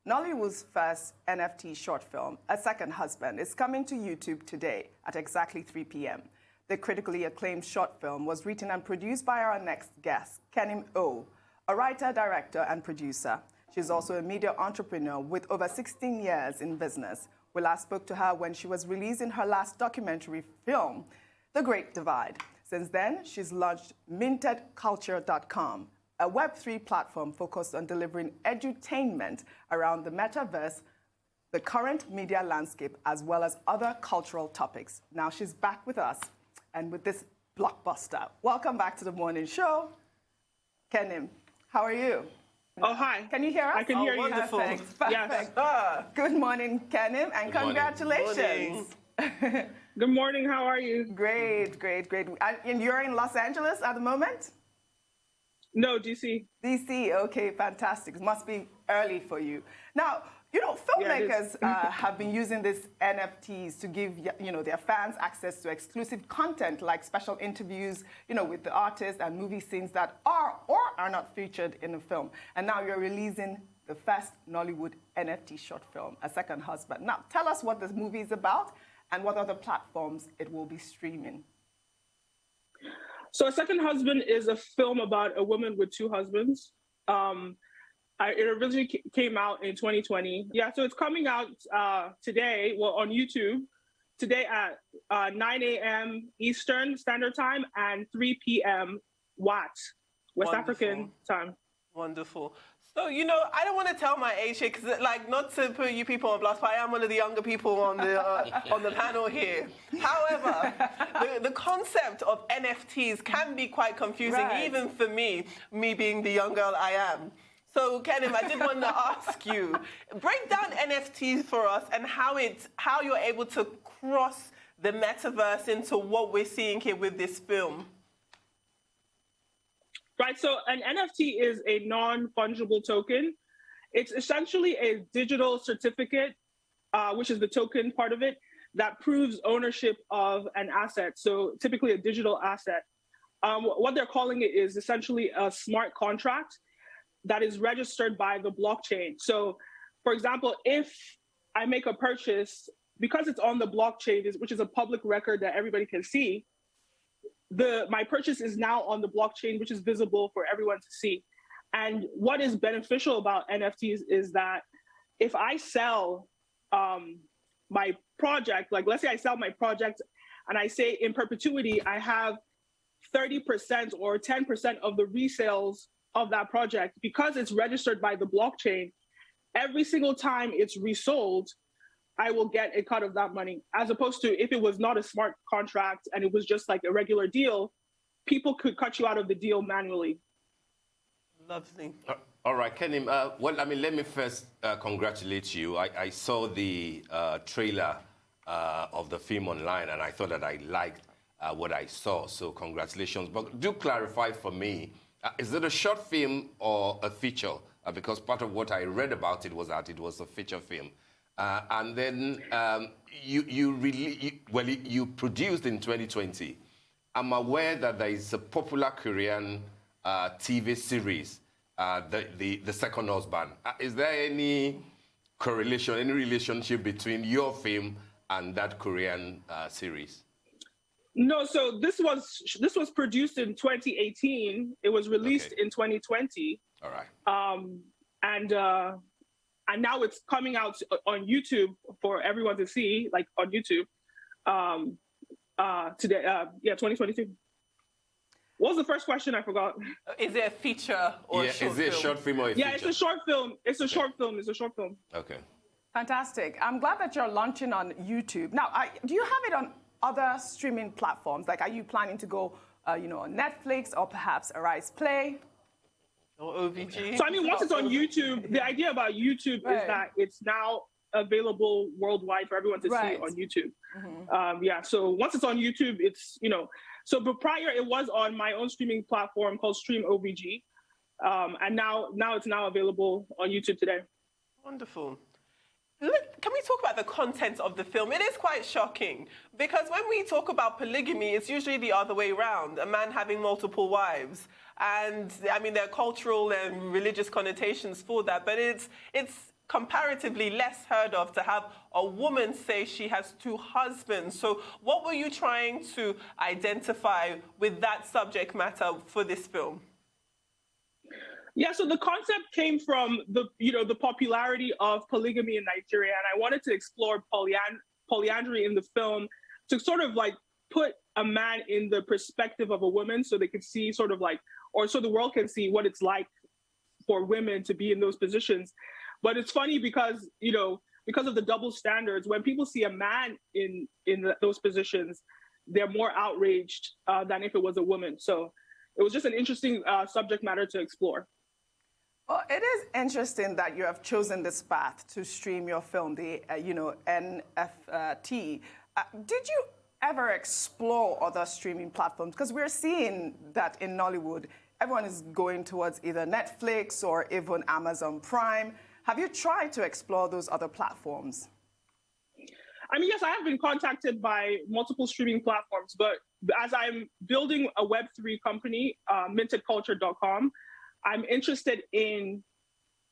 Nollywood's first NFT short film, A Second Husband, is coming to YouTube today at exactly 3 p.m. The critically acclaimed short film was written and produced by our next guest, Kenim O, a writer, director, and producer. She's also a media entrepreneur with over 16 years in business. We last spoke to her when she was releasing her last documentary film, The Great Divide. Since then, she's launched mintedculture.com, a Web3 platform focused on delivering edutainment around the metaverse, the current media landscape, as well as other cultural topics. Now she's back with us and with this blockbuster. Welcome back to the morning show. Kenim, how are you? Oh, hi. Can you hear us? I can hear you. Wonderful. Perfect. Yes. Good morning, Kenim, and congratulations. Good morning. How are you? Great, great, great. And you're in Los Angeles at the moment? No, DC. DC, okay, fantastic. It must be early for you. Now, you know, filmmakers have been using these NFTs to give, you know, their fans access to exclusive content like special interviews, you know, with the artists and movie scenes that are or are not featured in the film. And now you're releasing the first Nollywood NFT short film, A Second Husband. Now, tell us what this movie is about and what other platforms it will be streaming. So A Second Husband is a film about a woman with two husbands. It originally came out in 2020. Yeah, so it's coming out today, well, on YouTube, today at 9 a.m. Eastern Standard Time and 3 p.m. West African time. Wonderful. So, you know, I don't want to tell my age here, because, like, not to put you people on blast, but I am one of the younger people on the panel here. However, the concept of NFTs can be quite confusing, even for me being the young girl I am. So, Kenim, I did want to ask you, break down NFTs for us and how you're able to cross the metaverse into what we're seeing here with this film. Right, so an NFT is a non-fungible token. It's essentially a digital certificate, which is the token part of it, that proves ownership of an asset. So typically a digital asset. What they're calling it is essentially a smart contract that is registered by the blockchain. So for example, if I make a purchase, because it's on the blockchain, which is a public record that everybody can see, my purchase is now on the blockchain, which is visible for everyone to see. And what is beneficial about NFTs is that if I sell my project, like let's say I sell my project and I say in perpetuity, I have 30% or 10% of the resales of that project, because it's registered by the blockchain, every single time it's resold, I will get a cut of that money, as opposed to if it was not a smart contract and it was just like a regular deal, people could cut you out of the deal manually. Lovely. All right, Kenim, well, I mean, let me first congratulate you. I saw the trailer of the film online and I thought that I liked what I saw, so congratulations. But do clarify for me, is it a short film or a feature? Because part of what I read about it was that it was a feature film. And then you produced in 2020. I'm aware that there is a popular Korean TV series, The Second Husband. Is there any correlation, any relationship between your film and that Korean series? No, so this was produced in 2018. It was released in 2020. All right. And now it's coming out on YouTube for everyone to see, like on YouTube today. 2022. What was the first question? I forgot. Is it a feature or a short film? Is it a short film or a feature? Yeah, it's a short film. It's a short film. It's a short film. Okay. Fantastic. I'm glad that you're launching on YouTube. Now, do you have it on other streaming platforms? Like, are you planning to go, you know, on Netflix or perhaps Arise Play? Or OVG? So, I mean, once it's on YouTube, the idea about YouTube is that it's now available worldwide for everyone to see on YouTube. Mm-hmm. So once it's on YouTube, it's, you know, so but prior it was on my own streaming platform called Stream OVG. And now it's now available on YouTube today. Wonderful. Can we talk about the content of the film? It is quite shocking because when we talk about polygamy, it's usually the other way around, a man having multiple wives. And I mean, there are cultural and religious connotations for that, but it's comparatively less heard of to have a woman say she has two husbands. So what were you trying to identify with that subject matter for this film? Yeah, so the concept came from the popularity of polygamy in Nigeria, and I wanted to explore polyandry in the film to sort of like put a man in the perspective of a woman, so they could see sort of like, or so the world can see what it's like for women to be in those positions. But it's funny because because of the double standards, when people see a man in those positions, they're more outraged than if it was a woman. So it was just an interesting subject matter to explore. Well, it is interesting that you have chosen this path to stream your film, the NFT. Did you ever explore other streaming platforms? Because we're seeing that in Nollywood, everyone is going towards either Netflix or even Amazon Prime. Have you tried to explore those other platforms? I mean, yes, I have been contacted by multiple streaming platforms, but as I'm building a Web3 company, mintedculture.com, I'm interested in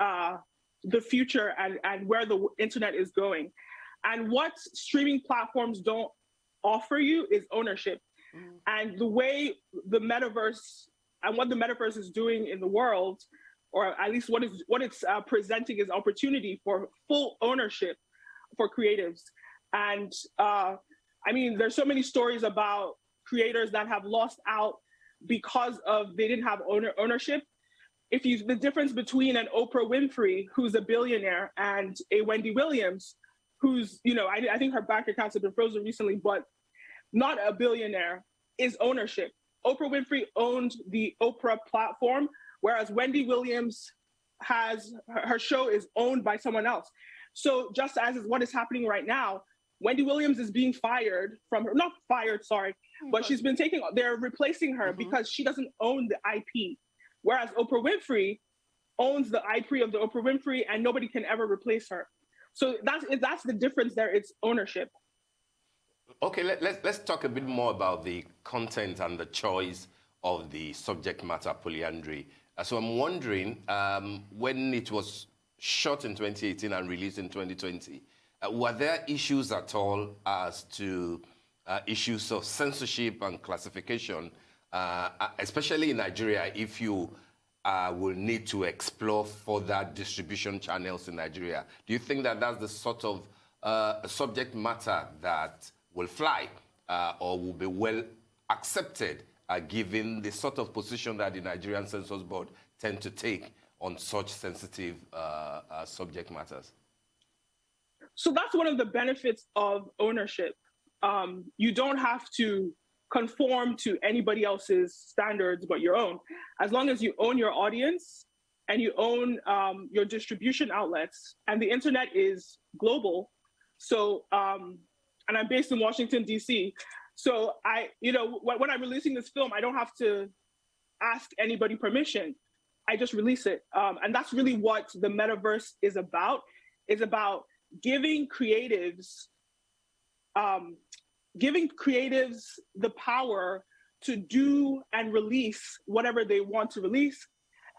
the future and where the internet is going. And what streaming platforms don't offer you is ownership. And the way the metaverse and what the metaverse is doing in the world, or at least what it's presenting is opportunity for full ownership for creatives. And I mean, there's so many stories about creators that have lost out because they didn't have ownership. The difference between an Oprah Winfrey, who's a billionaire, and a Wendy Williams, who's, I think her bank accounts have been frozen recently, but not a billionaire, is ownership. Oprah Winfrey owned the Oprah platform, whereas Wendy Williams her show is owned by someone else. So just as is what is happening right now, Wendy Williams is being fired not fired, sorry, but she's been they're replacing her because she doesn't own the IP. Whereas Oprah Winfrey owns the IP of the Oprah Winfrey and nobody can ever replace her. So that's the difference there, it's ownership. Okay, let's talk a bit more about the content and the choice of the subject matter, polyandry. So I'm wondering, when it was shot in 2018 and released in 2020, were there issues at all as to issues of censorship and classification, especially in Nigeria, if you will need to explore further distribution channels in Nigeria? Do you think that that's the sort of subject matter that will fly or will be well accepted, given the sort of position that the Nigerian Censors Board tend to take on such sensitive subject matters? So that's one of the benefits of ownership. You don't have to conform to anybody else's standards but your own. As long as you own your audience and you own your distribution outlets, and the internet is global. So, and I'm based in Washington, D.C. So when I'm releasing this film, I don't have to ask anybody permission. I just release it. And that's really what the metaverse is about. It's about giving creatives the power to do and release whatever they want to release.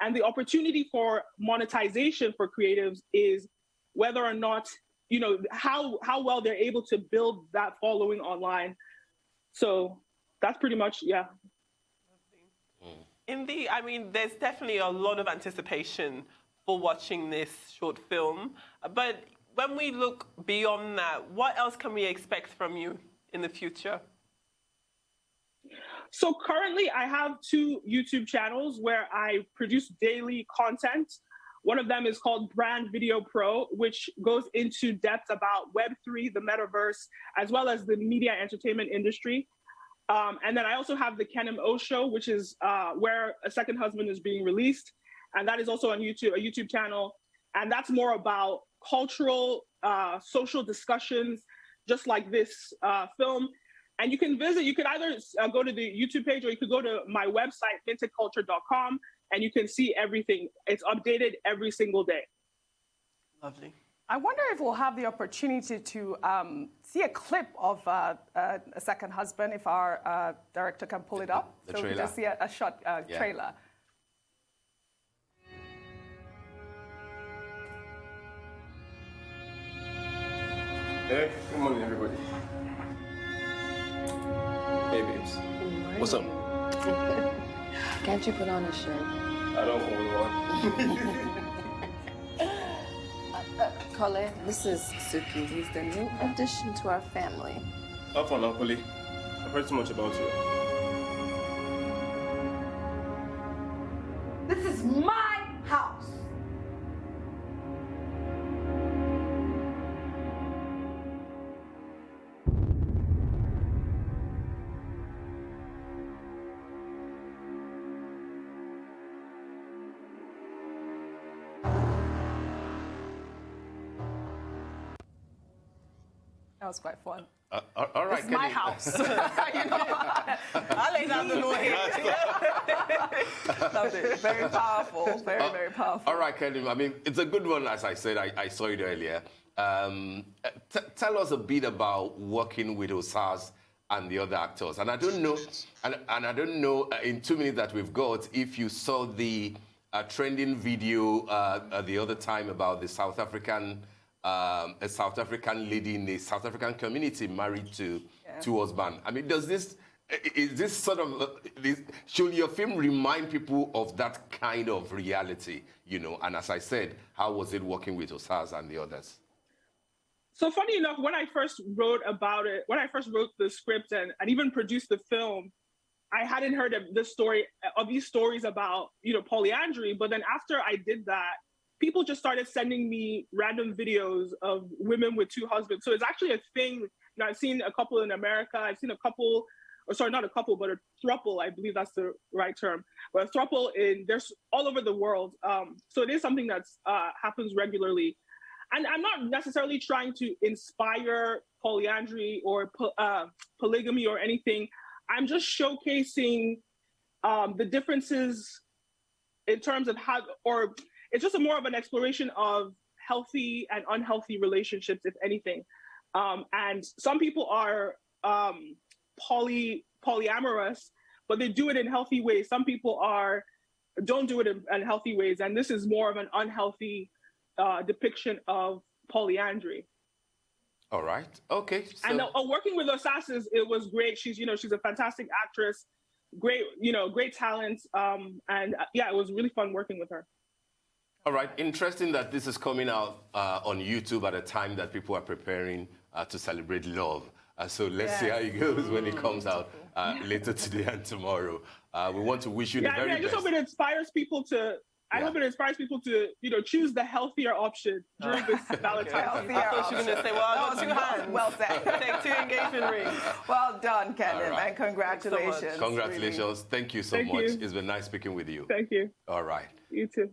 And the opportunity for monetization for creatives is whether or not, how well they're able to build that following online. So that's pretty much, yeah. There's definitely a lot of anticipation for watching this short film. But when we look beyond that, what else can we expect from you in the future? So currently I have 2 YouTube channels where I produce daily content. One of them is called Brand Video Pro, which goes into depth about Web3, the metaverse, as well as the media entertainment industry. And then I also have the Kenim O show, which is where A Second Husband is being released. And that is also on YouTube, a YouTube channel. And that's more about cultural, social discussions, just like this film. And you can either go to the YouTube page or you could go to my website, mintedculture.com, and you can see everything. It's updated every single day. Lovely. I wonder if we'll have the opportunity to see a clip of A Second Husband, if our director can pull it up. The so trailer. we can just see a short trailer. Hey, good morning, everybody. Hey, babes. What's up? Can't you put on a shirt? I don't own one. Kole, this is Suki. He's the new addition to our family. How fun, Uncle Lee? I've heard so much about you. This is my house. That was quite fun. All right, It's my Kenim. house. You know, I lay down the law here. loved it. Very powerful. Very, very powerful. All right, Kenim. I mean, it's a good one, as I said. I saw it earlier. Tell us a bit about working with Osas and the other actors. And I don't know, and I don't know in 2 minutes that we've got, if you saw the trending video the other time about the South African, a South African lady in the South African community married to two husbands. I mean, is this sort of, should your film remind people of that kind of reality, you know? And as I said, how was it working with Osas and the others? So funny enough, when I first wrote about it, when I first wrote the script and even produced the film, I hadn't heard of this story, of these stories about, you know, polyandry. But then after I did that, people just started sending me random videos of women with two husbands. So it's actually a thing. You know, I've seen a couple in America. I've seen a couple, or sorry, not a couple, but a throuple. I believe that's the right term. But a throuple there's all over the world. So it is something that's happens regularly. And I'm not necessarily trying to inspire polyandry or polygamy or anything. I'm just showcasing the differences in terms of how, or it's just more of an exploration of healthy and unhealthy relationships, if anything. And some people are polyamorous, but they do it in healthy ways. Some people don't do it in healthy ways. And this is more of an unhealthy depiction of polyandry. All right. Okay. So... And working with Osas, it was great. She's a fantastic actress, great talent. Yeah, it was really fun working with her. All right. Interesting that this is coming out on YouTube at a time that people are preparing to celebrate love. So let's see how it goes when it comes out later today and tomorrow. We want to wish you the very best. I just hope it inspires people to. I hope it inspires people to, choose the healthier option during this Valentine's Day. I thought she was going to say, well, I got two hands. Well said. Take 2 engagement rings. Well done, Kenim, and congratulations. Congratulations. Thank you so much. It's been nice speaking with you. Thank you. All right. You too.